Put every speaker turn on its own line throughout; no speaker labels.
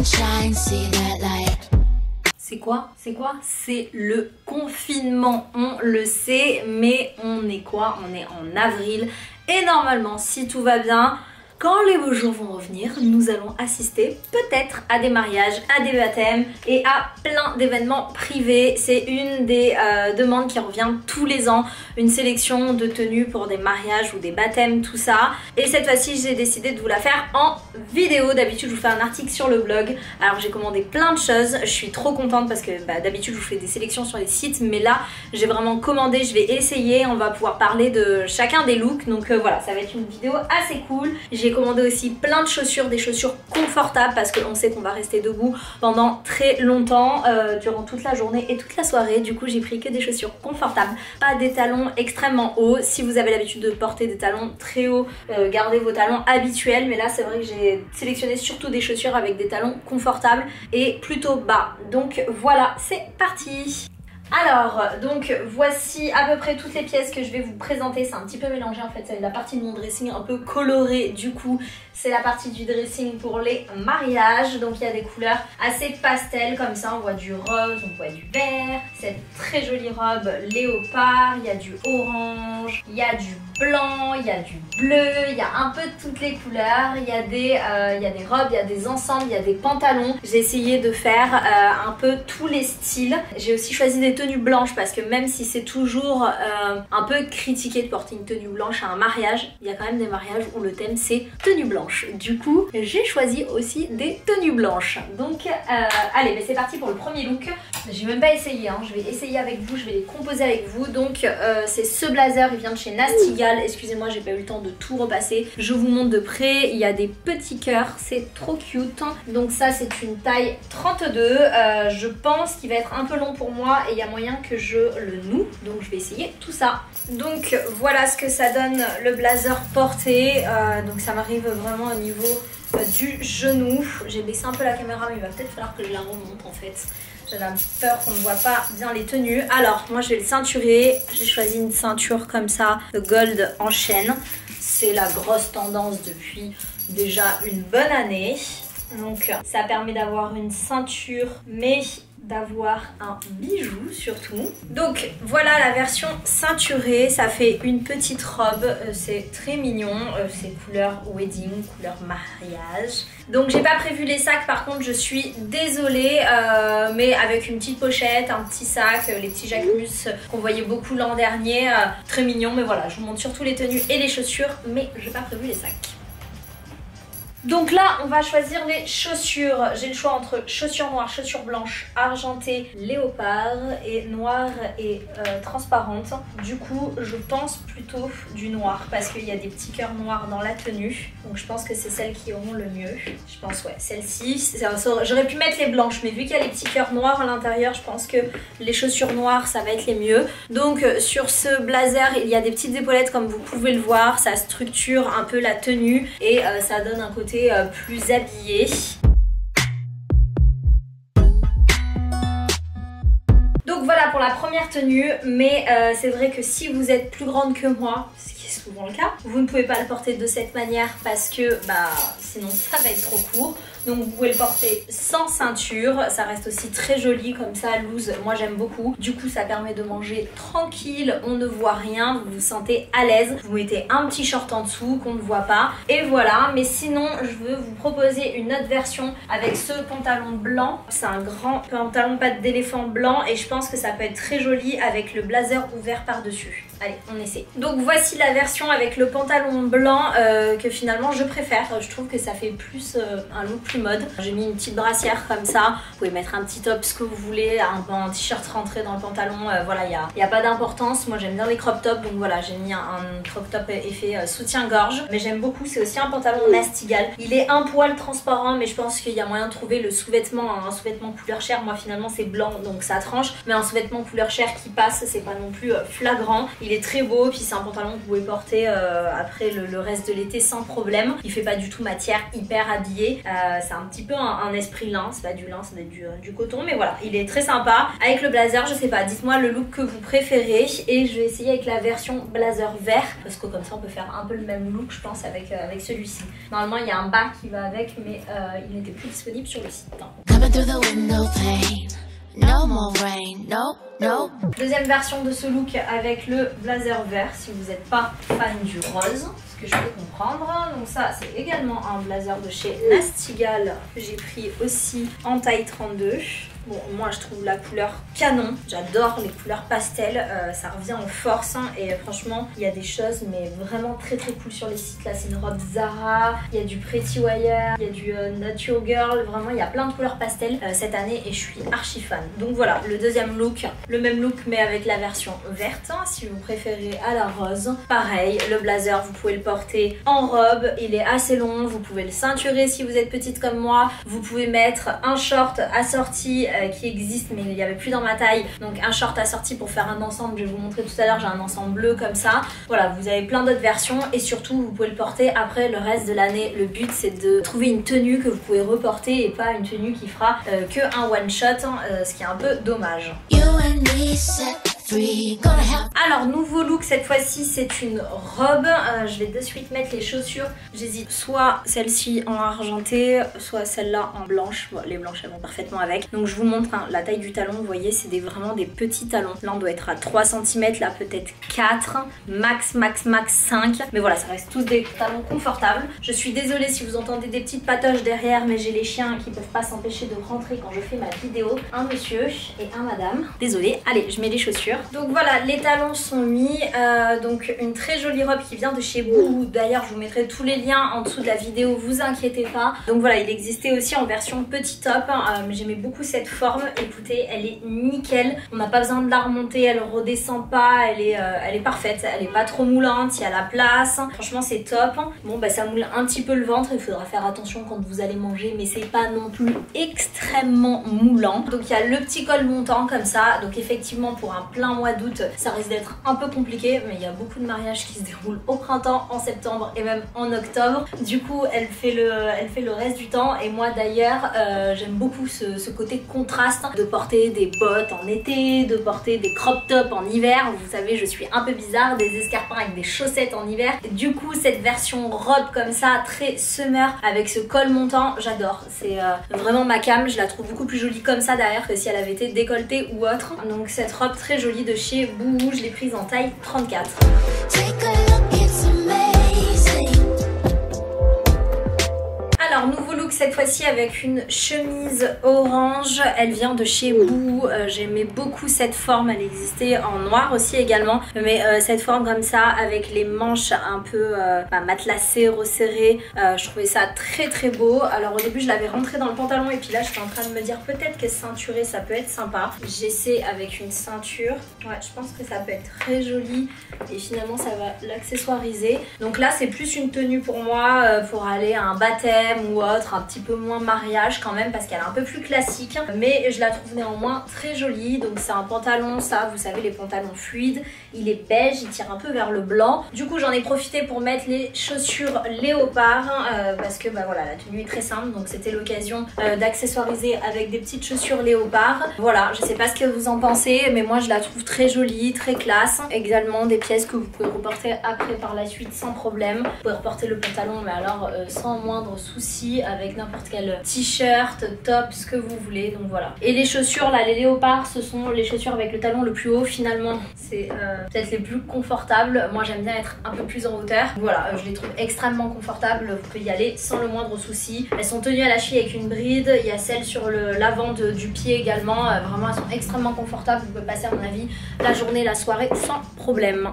sunshine, see that light.
C'est quoi? C'est quoi? C'est le confinement, on le sait, mais on est quoi? On est en avril et normalement, si tout va bien, quand les beaux jours vont revenir, nous allons assister peut-être à des mariages, à des baptêmes et à plein d'événements privés. C'est une des demandes qui revient tous les ans, une sélection de tenues pour des mariages ou des baptêmes, tout ça. Et cette fois-ci, j'ai décidé de vous la faire en vidéo. D'habitude, je vous fais un article sur le blog. Alors, j'ai commandé plein de choses. Je suis trop contente parce que d'habitude, je vous fais des sélections sur les sites. Mais là, j'ai vraiment commandé, je vais essayer. On va pouvoir parler de chacun des looks. Donc voilà, ça va être une vidéo assez cool. J'ai commandé aussi plein de chaussures, des chaussures confortables parce qu'on sait qu'on va rester debout pendant très longtemps durant toute la journée et toute la soirée. Du coup, j'ai pris que des chaussures confortables, pas des talons extrêmement hauts. Si vous avez l'habitude de porter des talons très hauts, gardez vos talons habituels, mais là c'est vrai que j'ai sélectionné surtout des chaussures avec des talons confortables et plutôt bas. Donc voilà, c'est parti. Alors, donc voici à peu près toutes les pièces que je vais vous présenter. C'est un petit peu mélangé en fait, c'est la partie de mon dressing un peu colorée. Du coup, c'est la partie du dressing pour les mariages. Donc il y a des couleurs assez pastel comme ça. On voit du rose, on voit du vert. Cette très jolie robe léopard. Il y a du orange, il y a du blanc, il y a du bleu. Il y a un peu toutes les couleurs. Il y a des robes, il y a des ensembles, il y a des pantalons. J'ai essayé de faire un peu tous les styles. J'ai aussi choisi des tenues blanches parce que même si c'est toujours un peu critiqué de porter une tenue blanche à un mariage, il y a quand même des mariages où le thème c'est tenue blanche. Du coup, j'ai choisi aussi des tenues blanches. Donc, allez, mais c'est parti pour le premier look. J'ai même pas essayé, hein. Je vais essayer avec vous, je vais les composer avec vous. Donc, c'est ce blazer, il vient de chez Nasty Gal. Excusez-moi, j'ai pas eu le temps de tout repasser. Je vous montre de près, il y a des petits cœurs, c'est trop cute. Donc ça, c'est une taille 32. Je pense qu'il va être un peu long pour moi et il y a moyen que je le noue. Donc, je vais essayer tout ça. Donc, voilà ce que ça donne le blazer porté. Donc, ça m'arrive vraiment au niveau du genou. J'ai baissé un peu la caméra, mais il va peut-être falloir que je la remonte en fait. J'ai peur qu'on ne voit pas bien les tenues. Alors, moi je vais le ceinturer. J'ai choisi une ceinture comme ça, de gold en chaîne. C'est la grosse tendance depuis déjà une bonne année. Donc, ça permet d'avoir une ceinture, mais d'avoir un bijou surtout. Donc voilà la version ceinturée, ça fait une petite robe, c'est très mignon, c'est couleur wedding, couleur mariage. Donc j'ai pas prévu les sacs, par contre je suis désolée, mais avec une petite pochette, un petit sac, les petits Jacquemus qu'on voyait beaucoup l'an dernier, très mignon. Mais voilà, je vous montre surtout les tenues et les chaussures, mais j'ai pas prévu les sacs. Donc là, on va choisir les chaussures. J'ai le choix entre chaussures noires, chaussures blanches, argentées, léopard et noires et transparentes. Du coup, je pense plutôt du noir parce qu'il y a des petits cœurs noirs dans la tenue. Donc je pense que c'est celles qui auront le mieux. Je pense, ouais, celle-ci. J'aurais pu mettre les blanches, mais vu qu'il y a les petits cœurs noirs à l'intérieur, je pense que les chaussures noires, ça va être les mieux. Donc sur ce blazer, il y a des petites épaulettes comme vous pouvez le voir. Ça structure un peu la tenue et ça donne un côté plus habillé. Donc voilà pour la première tenue, mais c'est vrai que si vous êtes plus grande que moi, ce qui est souvent le cas, vous ne pouvez pas le porter de cette manière parce que sinon ça va être trop court. Donc vous pouvez le porter sans ceinture, ça reste aussi très joli comme ça, loose, moi j'aime beaucoup. Du coup ça permet de manger tranquille, on ne voit rien, vous vous sentez à l'aise. Vous mettez un petit short en dessous qu'on ne voit pas et voilà. Mais sinon je veux vous proposer une autre version avec ce pantalon blanc. C'est un grand pantalon patte d'éléphant blanc et je pense que ça peut être très joli avec le blazer ouvert par dessus. Allez, on essaie. Donc voici la version avec le pantalon blanc que finalement je préfère. Je trouve que ça fait plus un look plus mode. J'ai mis une petite brassière comme ça. Vous pouvez mettre un petit top, ce que vous voulez, un t-shirt rentré dans le pantalon. Voilà, il n'y a pas d'importance. Moi j'aime bien les crop tops, donc voilà, j'ai mis un crop top effet soutien-gorge. Mais j'aime beaucoup, c'est aussi un pantalon Nasty Gal. Il est un poil transparent, mais je pense qu'il y a moyen de trouver le sous-vêtement, un sous-vêtement couleur chair. Moi finalement c'est blanc, donc ça tranche. Mais un sous-vêtement couleur chair qui passe, c'est pas non plus flagrant. Il est très beau, puis c'est un pantalon que vous pouvez porter après le reste de l'été sans problème. Il fait pas du tout matière hyper habillée. C'est un petit peu un esprit lin, c'est pas du lin, c'est du coton, mais voilà, il est très sympa. Avec le blazer, je sais pas, dites-moi le look que vous préférez et je vais essayer avec la version blazer vert parce que comme ça on peut faire un peu le même look je pense avec celui-ci. Normalement il y a un bas qui va avec mais il n'était plus disponible sur le site.
Coming through the window pane. No more rain, no, no.
Deuxième version de ce look avec le blazer vert si vous n'êtes pas fan du rose, ce que je peux comprendre. Donc ça c'est également un blazer de chez Nastigal que j'ai pris aussi en taille 32. Bon, moi je trouve la couleur canon, j'adore les couleurs pastel, ça revient en force hein, et franchement il y a des choses mais vraiment très cool sur les sites. Là c'est une robe Zara, il y a du Pretty Wire, il y a du Not Your Girl, vraiment il y a plein de couleurs pastel cette année et je suis archi fan. Donc voilà, le deuxième look, le même look mais avec la version verte hein, si vous préférez à la rose. Pareil, le blazer vous pouvez le porter en robe, il est assez long, vous pouvez le ceinturer si vous êtes petite comme moi, vous pouvez mettre un short assorti qui existe mais il n'y avait plus dans ma taille, donc un short assorti pour faire un ensemble, je vais vous montrer tout à l'heure, j'ai un ensemble bleu comme ça. Voilà, vous avez plein d'autres versions et surtout vous pouvez le porter après le reste de l'année. Le but c'est de trouver une tenue que vous pouvez reporter et pas une tenue qui fera que un one shot, ce qui est un peu dommage.
You and me set free. Gonna have.
Alors nouveau look cette fois-ci c'est une robe, je vais de suite mettre les chaussures, j'hésite soit celle-ci en argenté, soit celle-là en blanche. Bon, les blanches elles vont parfaitement avec, donc je vous montre hein, la taille du talon, vous voyez c'est vraiment des petits talons, là on doit être à 3 cm, là peut-être 4, max 5, mais voilà ça reste tous des talons confortables. Je suis désolée si vous entendez des petites patoches derrière mais j'ai les chiens qui peuvent pas s'empêcher de rentrer quand je fais ma vidéo, un monsieur et un madame, désolée. Allez je mets les chaussures. Donc voilà, les talons sont mis, donc une très jolie robe qui vient de chez Boohoo. D'ailleurs je vous mettrai tous les liens en dessous de la vidéo, vous inquiétez pas. Donc voilà, il existait aussi en version petit top, j'aimais beaucoup cette forme, écoutez elle est nickel, on n'a pas besoin de la remonter, elle redescend pas, elle est parfaite, elle est pas trop moulante, il y a la place, franchement c'est top. Bon bah ça moule un petit peu le ventre, il faudra faire attention quand vous allez manger mais c'est pas non plus extrêmement moulant. Donc il y a le petit col montant comme ça, donc effectivement pour un plein mois d'août ça risque d'être un peu compliqué mais il y a beaucoup de mariages qui se déroulent au printemps, en septembre et même en octobre, du coup elle fait le reste du temps. Et moi d'ailleurs j'aime beaucoup ce côté contraste, de porter des bottes en été, de porter des crop tops en hiver, vous savez je suis un peu bizarre, des escarpins avec des chaussettes en hiver. Et du coup cette version robe comme ça très summer avec ce col montant j'adore, c'est vraiment ma cam, je la trouve beaucoup plus jolie comme ça derrière que si elle avait été décolletée ou autre. Donc cette robe très jolie de chez Boohoo, je l'ai prise en taille 34.
Take a look, it's amazing.
Alors nouveau look cette fois-ci avec une chemise orange, elle vient de chez Boohoo, j'aimais beaucoup cette forme, elle existait en noir aussi également, mais cette forme comme ça avec les manches un peu matelassées, resserrées, je trouvais ça très beau. Alors au début je l'avais rentré dans le pantalon et puis là j'étais en train de me dire peut-être que ceinturée ça peut être sympa. J'essaie avec une ceinture, ouais je pense que ça peut être très joli et finalement ça va l'accessoiriser. Donc là c'est plus une tenue pour moi pour aller à un baptême ou autre, un petit peu moins mariage quand même parce qu'elle est un peu plus classique mais je la trouve néanmoins très jolie. Donc c'est un pantalon, ça vous savez les pantalons fluides, il est beige, il tire un peu vers le blanc. Du coup j'en ai profité pour mettre les chaussures léopard parce que bah voilà la tenue est très simple, donc c'était l'occasion d'accessoiriser avec des petites chaussures léopard. Voilà, je sais pas ce que vous en pensez mais moi je la trouve très jolie, très classe. Également des pièces que vous pouvez reporter après par la suite sans problème. Vous pouvez reporter le pantalon mais alors sans moindre souci avec n'importe quel t-shirt, top, ce que vous voulez. Donc voilà. Et les chaussures là, les léopards, ce sont les chaussures avec le talon le plus haut finalement. C'est peut-être les plus confortables. Moi j'aime bien être un peu plus en hauteur. Voilà, je les trouve extrêmement confortables. Vous pouvez y aller sans le moindre souci. Elles sont tenues à la cheville avec une bride. Il y a celle sur l'avant du pied également. Vraiment elles sont extrêmement confortables. Vous pouvez passer à mon avis la journée, la soirée sans problème.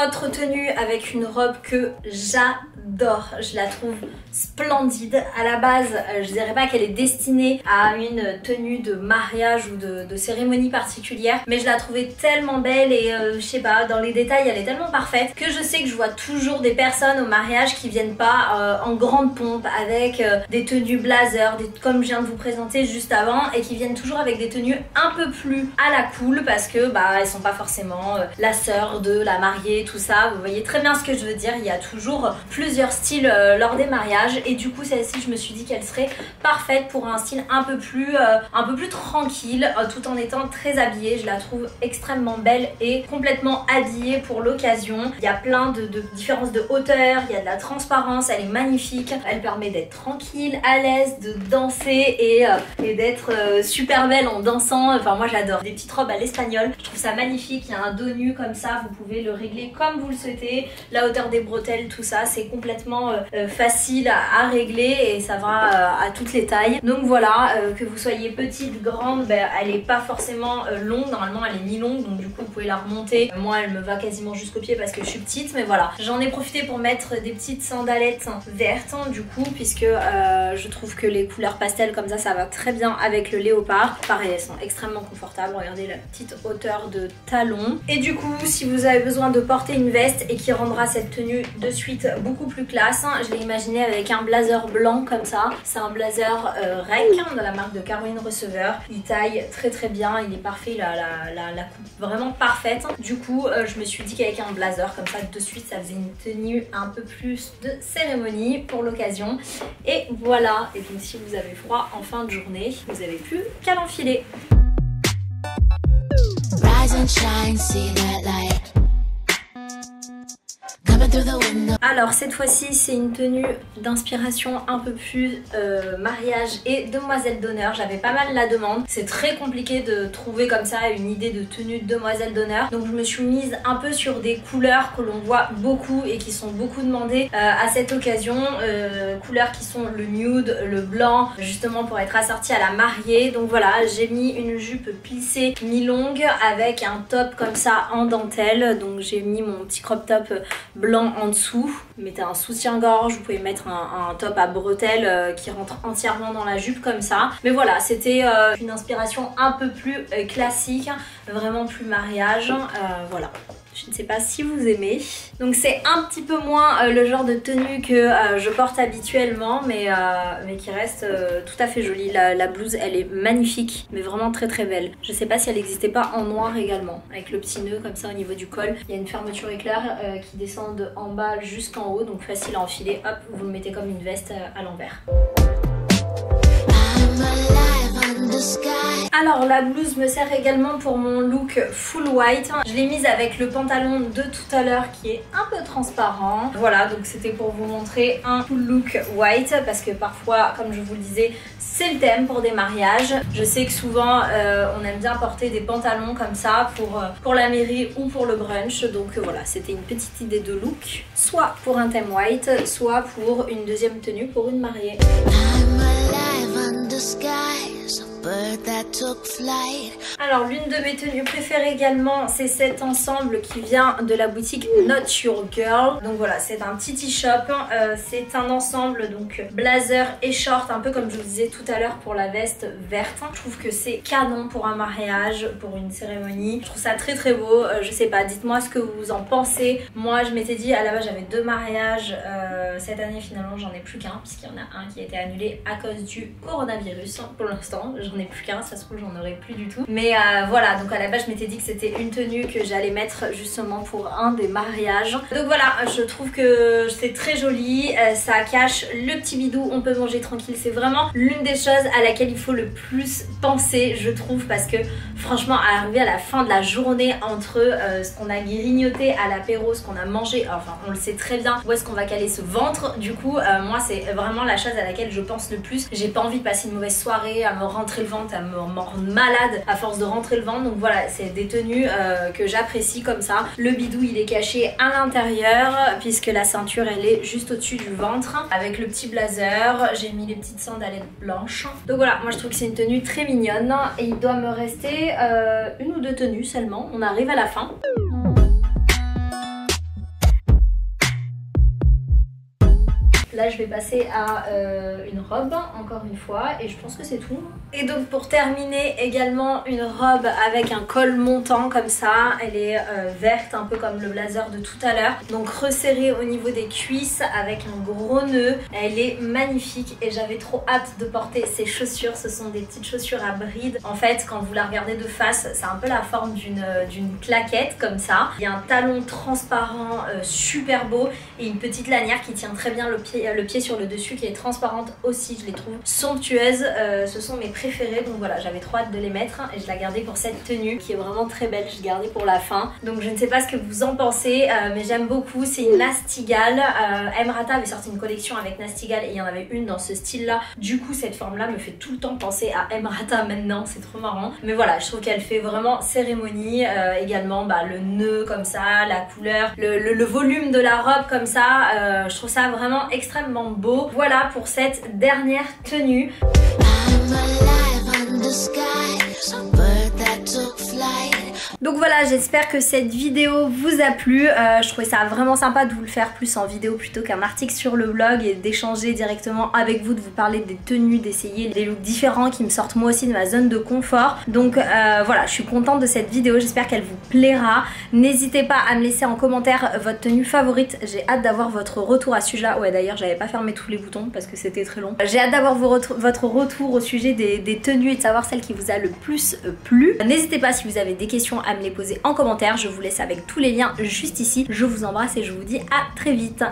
Autre tenue avec une robe que j'adore l'adore, je la trouve splendide. À la base, je dirais pas qu'elle est destinée à une tenue de mariage ou de cérémonie particulière, mais je la trouvais tellement belle et je sais pas, dans les détails elle est tellement parfaite que je sais que je vois toujours des personnes au mariage qui viennent pas en grande pompe avec des tenues blazer, comme je viens de vous présenter juste avant, et qui viennent toujours avec des tenues un peu plus à la cool parce que bah elles sont pas forcément la sœur de la mariée, tout ça. Vous voyez très bien ce que je veux dire, il y a toujours plusieurs styles lors des mariages, et du coup celle-ci je me suis dit qu'elle serait parfaite pour un style un peu plus tranquille tout en étant très habillée. Je la trouve extrêmement belle et complètement habillée pour l'occasion. Il y a plein de différences de hauteur, il y a de la transparence, elle est magnifique, elle permet d'être tranquille, à l'aise, de danser et d'être super belle en dansant. Enfin moi j'adore. Des petites robes à l'espagnol, je trouve ça magnifique. Il y a un dos nu comme ça, vous pouvez le régler comme vous le souhaitez, la hauteur des bretelles, tout ça c'est complètement facile à régler et ça va à toutes les tailles. Donc voilà, que vous soyez petite, grande, ben, elle est pas forcément longue, normalement elle est mi-longue, donc du coup vous pouvez la remonter. Moi elle me va quasiment jusqu'au pied parce que je suis petite, mais voilà, j'en ai profité pour mettre des petites sandalettes vertes du coup, puisque je trouve que les couleurs pastel comme ça va très bien avec le léopard. Pareil, elles sont extrêmement confortables, regardez la petite hauteur de talon. Et du coup si vous avez besoin de porter une veste et qui rendra cette tenue de suite beaucoup plus classe, je l'ai imaginé avec un blazer blanc comme ça. C'est un blazer Rec de la marque de Caroline Receveur. Il taille très bien, il est parfait, il a la coupe vraiment parfaite. Du coup je me suis dit qu'avec un blazer comme ça de suite ça faisait une tenue un peu plus de cérémonie pour l'occasion. Et voilà, et donc si vous avez froid en fin de journée, vous n'avez plus qu'à l'enfiler.
Rise and shine, see that light.
Alors cette fois-ci c'est une tenue d'inspiration un peu plus mariage et demoiselle d'honneur. J'avais pas mal la demande, c'est très compliqué de trouver comme ça une idée de tenue de demoiselle d'honneur, donc je me suis mise un peu sur des couleurs que l'on voit beaucoup et qui sont beaucoup demandées à cette occasion, couleurs qui sont le nude, le blanc, justement pour être assortie à la mariée. Donc voilà, j'ai mis une jupe plissée mi-longue avec un top comme ça en dentelle, donc j'ai mis mon petit crop top blanc en dessous. Vous mettez un soutien-gorge, vous pouvez mettre un top à bretelles qui rentre entièrement dans la jupe comme ça. Mais voilà, c'était une inspiration un peu plus classique, vraiment plus mariage. Voilà. Je ne sais pas si vous aimez. Donc c'est un petit peu moins le genre de tenue que je porte habituellement, mais qui reste tout à fait jolie. La blouse elle est magnifique, mais vraiment très belle. Je sais pas si elle n'existait pas en noir également, avec le petit nœud comme ça au niveau du col. Il y a une fermeture éclair qui descend de en bas jusqu'en haut, donc facile à enfiler. Hop, vous le mettez comme une veste à l'envers. Alors la blouse me sert également pour mon look full white. Je l'ai mise avec le pantalon de tout à l'heure qui est un peu transparent. Voilà, donc c'était pour vous montrer un full look white parce que parfois, comme je vous le disais, c'est le thème pour des mariages. Je sais que souvent on aime bien porter des pantalons comme ça pour la mairie ou pour le brunch. Donc voilà, c'était une petite idée de look, soit pour un thème white, soit pour une deuxième tenue pour une mariée. Alors l'une de mes tenues préférées également, c'est cet ensemble qui vient de la boutique Not Your Girl. Donc voilà, c'est un titi shop, c'est un ensemble donc blazer et short, un peu comme je vous disais tout à l'heure pour la veste verte. Je trouve que c'est canon pour un mariage, pour une cérémonie. Je trouve ça très beau. Je sais pas, dites-moi ce que vous en pensez. Moi je m'étais dit à la base j'avais 2 mariages cette année, finalement j'en ai plus qu'un puisqu'il y en a un qui a été annulé à cause du coronavirus. Pour l'instant j'en ai plus qu'un, ça se trouve j'en aurai plus du tout, mais voilà, donc à la base je m'étais dit que c'était une tenue que j'allais mettre justement pour un des mariages. Donc voilà, je trouve que c'est très joli, ça cache le petit bidou, on peut manger tranquille. C'est vraiment l'une des choses à laquelle il faut le plus penser, je trouve, parce que franchement arriver à la fin de la journée entre ce qu'on a grignoté à l'apéro, ce qu'on a mangé, enfin on le sait très bien où est-ce qu'on va caler ce ventre. Du coup moi c'est vraiment la chose à laquelle je pense le plus. J'ai pas envie de passer une mauvaise soirée à me rentrer le ventre, à me rendre malade à force de rentrer le ventre. Donc voilà, c'est des tenues que j'apprécie comme ça. Le bidou il est caché à l'intérieur puisque la ceinture elle est juste au-dessus du ventre. Avec le petit blazer, j'ai mis les petites sandalettes blanches. Donc voilà, moi je trouve que c'est une tenue très mignonne et il doit me rester une ou 2 tenues seulement. On arrive à la fin. là je vais passer à une robe encore une fois et je pense que c'est tout. Et donc pour terminer également une robe avec un col montant comme ça, elle est verte un peu comme le blazer de tout à l'heure, donc resserrée au niveau des cuisses avec un gros nœud. Elle est magnifique et j'avais trop hâte de porter ces chaussures. Ce sont des petites chaussures à bride. En fait quand vous la regardez de face, c'est un peu la forme d'une claquette comme ça. Il y a un talon transparent super beau et une petite lanière qui tient très bien le pied sur le dessus, qui est transparente aussi. Je les trouve somptueuses, ce sont mes préférées, donc voilà, j'avais trop hâte de les mettre et je l'ai gardée pour cette tenue qui est vraiment très belle. Je l'ai gardée pour la fin, donc je ne sais pas ce que vous en pensez, mais j'aime beaucoup. C'est une Nastigall. Emrata avait sorti une collection avec Nastigall et il y en avait une dans ce style là. Du coup cette forme là me fait tout le temps penser à Emrata maintenant, c'est trop marrant. Mais voilà, je trouve qu'elle fait vraiment cérémonie. Également le nœud comme ça, la couleur, le volume de la robe comme ça, je trouve ça vraiment extrêmement beau. Voilà pour cette dernière tenue. Donc voilà, j'espère que cette vidéo vous a plu. Je trouvais ça vraiment sympa de vous le faire plus en vidéo plutôt qu'un article sur le blog et d'échanger directement avec vous, de vous parler des tenues, d'essayer des looks différents qui me sortent moi aussi de ma zone de confort. Donc voilà, je suis contente de cette vidéo, j'espère qu'elle vous plaira. N'hésitez pas à me laisser en commentaire votre tenue favorite, j'ai hâte d'avoir votre retour à ce sujet là. Ouais, d'ailleurs j'avais pas fermé tous les boutons parce que c'était très long. J'ai hâte d'avoir votre retour au sujet des tenues et de savoir celle qui vous a le plus plu. N'hésitez pas si vous avez des questions à me les poser en commentaire, je vous laisse avec tous les liens juste ici. Je vous embrasse et je vous dis à très vite.